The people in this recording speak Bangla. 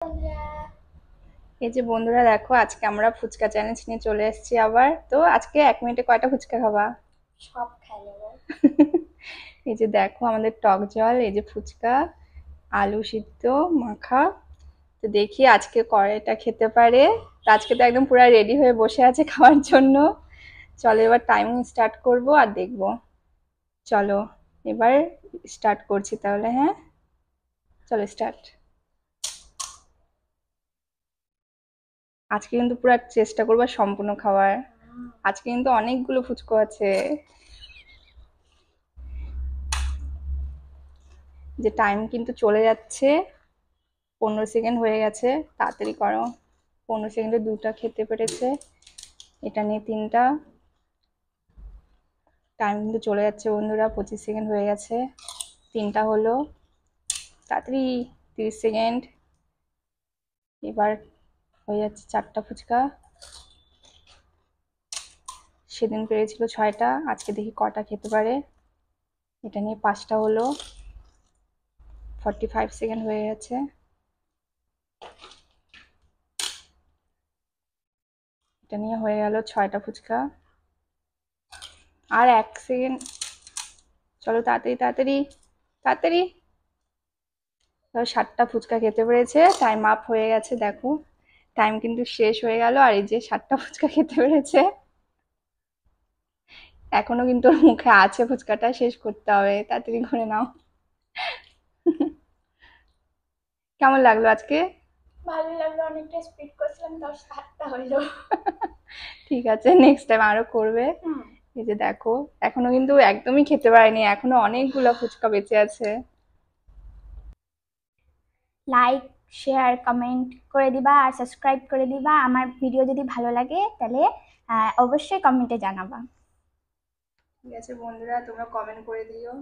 এই যে বন্ধুরা দেখো, আজকে আমরা ফুচকা চ্যালেঞ্জ নিয়ে চলে এসেছি আবার। তো আজকে 1 মিনিটে কয়টা ফুচকা খাবা? সব খাই নেবো। এই যে দেখো আমাদের টক জল, এই যে ফুচকা, আলু সিদ্ধ মাখা। তো দেখি আজকে কয়টা খেতে পারে। তো আজকে তো একদম পুরো রেডি হয়ে বসে আছে খাওয়ার জন্য। চলো এবার টাইমিং স্টার্ট করব আর দেখবো। চলো এবার স্টার্ট করছি তাহলে। হ্যাঁ চলো স্টার্ট। আজকে কিন্তু পুরো চেষ্টা করবো সম্পূর্ণ খাওয়ার। আজকে কিন্তু অনেকগুলো ফুচকা আছে। যে টাইম কিন্তু চলে যাচ্ছে, 15 সেকেন্ড হয়ে গেছে, তাড়াতাড়ি করো। 15 সেকেন্ডে 2টা খেতে পেরেছে, এটা নিয়ে 3টা। টাইম কিন্তু চলে যাচ্ছে বন্ধুরা, 25 সেকেন্ড হয়ে গেছে, 3টা হলো, তাড়াতাড়ি। 30 সেকেন্ড। এবার হয়ে যাচ্ছে 4টা ফুচকা। সেদিন পেরেছিল 6টা, আজকে দেখি কটা খেতে পারে। এটা নিয়ে 5টা হলো, 45 সেকেন্ড হয়ে গেছে। এটা নিয়ে হয়ে গেল 6টা ফুচকা। আর 1 সেকেন্ড, চলো তাড়াতাড়ি তাড়াতাড়ি তাড়াতাড়ি। 7টা ফুচকা খেতে পেরেছে, টাইম আপ হয়ে গেছে। দেখো টাইম কিন্তু শেষ হয়ে গেল, আর এই যে 7টা ফুচকা খেতে পেরেছে। এখনো কিন্তু ওর মুখে আছে, ফুচকাটা শেষ করতে হবে, তাড়াতাড়ি করে নাও। কেমন লাগলো আজকে? ভালো লাগলো, অনেকটা স্পিড করছিলাম, 10-8টা হলো। ঠিক আছে, নেক্সট টাইম আরো করবে। এই যে দেখো এখনো কিন্তু একদমই খেতে পারেনি, এখনো অনেকগুলো ফুচকা বেঁচে আছে। লাইক, শেয়ার, কমেন্ট করে দিবা আর সাবস্ক্রাইব করে দিবা। আমার ভিডিও যদি ভালো লাগে তাহলে অবশ্যই কমেন্টে জানাবা। ঠিক আছে বন্ধুরা, তোমরা কমেন্ট করে দিও।